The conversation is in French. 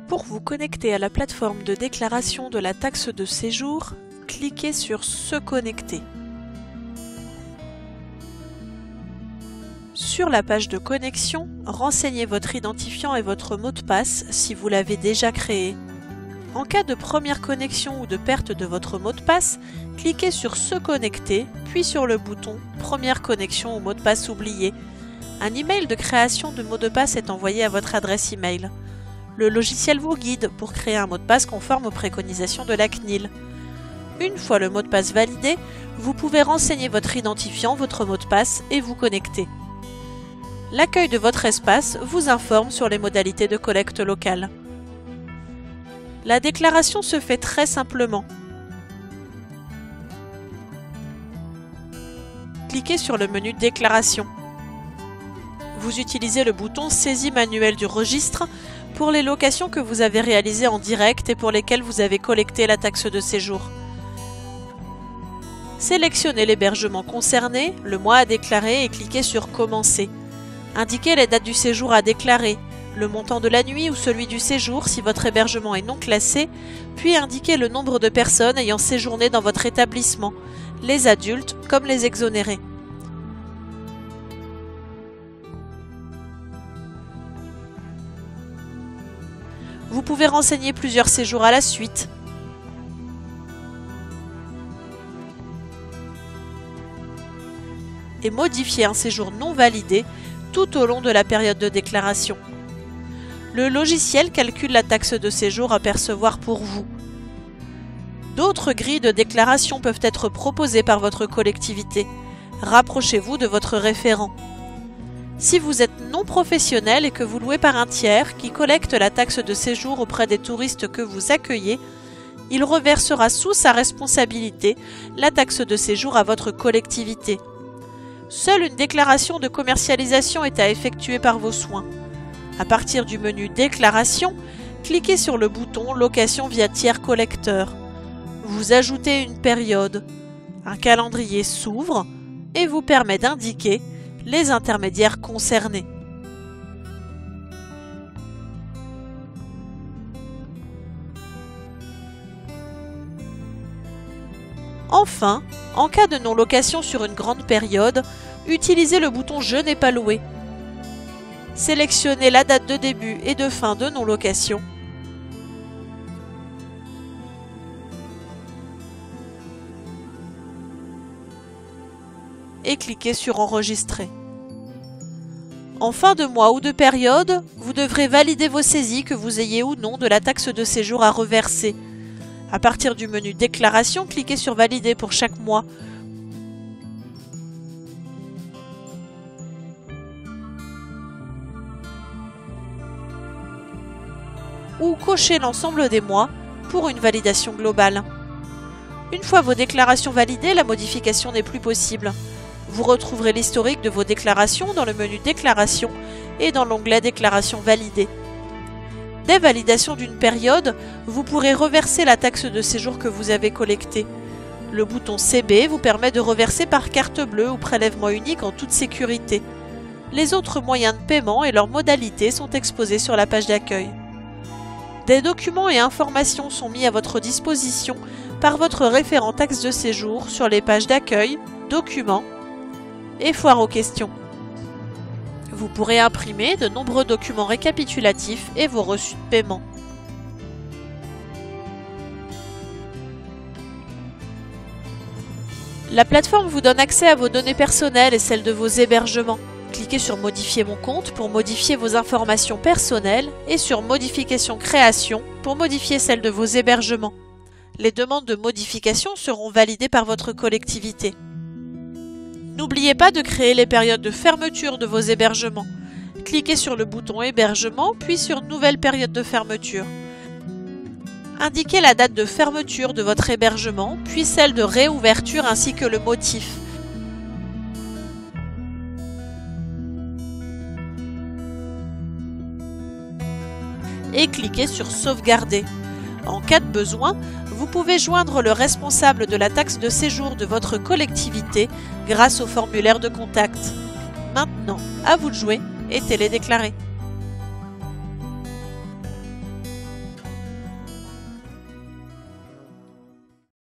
Pour vous connecter à la plateforme de déclaration de la taxe de séjour, cliquez sur « Se connecter ». Sur la page de connexion, renseignez votre identifiant et votre mot de passe si vous l'avez déjà créé. En cas de première connexion ou de perte de votre mot de passe, cliquez sur « Se connecter » puis sur le bouton « Première connexion ou mot de passe oublié ». Un email de création de mot de passe est envoyé à votre adresse email. Le logiciel vous guide pour créer un mot de passe conforme aux préconisations de la CNIL. Une fois le mot de passe validé, vous pouvez renseigner votre identifiant, votre mot de passe et vous connecter. L'accueil de votre espace vous informe sur les modalités de collecte locale. La déclaration se fait très simplement. Cliquez sur le menu Déclaration. Vous utilisez le bouton Saisie manuelle du registre pour les locations que vous avez réalisées en direct et pour lesquelles vous avez collecté la taxe de séjour. Sélectionnez l'hébergement concerné, le mois à déclarer et cliquez sur Commencer. Indiquez les dates du séjour à déclarer, le montant de la nuit ou celui du séjour si votre hébergement est non classé, puis indiquez le nombre de personnes ayant séjourné dans votre établissement, les adultes comme les exonérés. Vous pouvez renseigner plusieurs séjours à la suite. Et modifier un séjour non validé tout au long de la période de déclaration. Le logiciel calcule la taxe de séjour à percevoir pour vous. D'autres grilles de déclaration peuvent être proposées par votre collectivité. Rapprochez-vous de votre référent. Si vous êtes non professionnel et que vous louez par un tiers qui collecte la taxe de séjour auprès des touristes que vous accueillez, il reversera sous sa responsabilité la taxe de séjour à votre collectivité. Seule une déclaration de commercialisation est à effectuer par vos soins. À partir du menu Déclaration, cliquez sur le bouton Location via tiers collecteur. Vous ajoutez une période. Un calendrier s'ouvre et vous permet d'indiquer les intermédiaires concernés. Enfin, en cas de non-location sur une grande période, utilisez le bouton « Je n'ai pas loué ». Sélectionnez la date de début et de fin de non-location. Et cliquez sur « Enregistrer ». En fin de mois ou de période, vous devrez valider vos saisies que vous ayez ou non de la taxe de séjour à reverser. À partir du menu Déclaration, cliquez sur « Valider pour chaque mois ». Ou cochez l'ensemble des mois pour une validation globale. Une fois vos déclarations validées, la modification n'est plus possible. Vous retrouverez l'historique de vos déclarations dans le menu Déclaration et dans l'onglet Déclaration validée. Dès validation d'une période, vous pourrez reverser la taxe de séjour que vous avez collectée. Le bouton CB vous permet de reverser par carte bleue ou prélèvement unique en toute sécurité. Les autres moyens de paiement et leurs modalités sont exposés sur la page d'accueil. Des documents et informations sont mis à votre disposition par votre référent taxe de séjour sur les pages d'accueil, documents et foire aux questions. Vous pourrez imprimer de nombreux documents récapitulatifs et vos reçus de paiement. La plateforme vous donne accès à vos données personnelles et celles de vos hébergements. Cliquez sur « Modifier mon compte » pour modifier vos informations personnelles et sur « Modification création » pour modifier celles de vos hébergements. Les demandes de modification seront validées par votre collectivité. N'oubliez pas de créer les périodes de fermeture de vos hébergements. Cliquez sur le bouton « Hébergement » puis sur « Nouvelle période de fermeture ». Indiquez la date de fermeture de votre hébergement, puis celle de réouverture ainsi que le motif. Et cliquez sur « Sauvegarder ». En cas de besoin, vous pouvez joindre le responsable de la taxe de séjour de votre collectivité grâce au formulaire de contact. Maintenant, à vous de jouer et télédéclarer.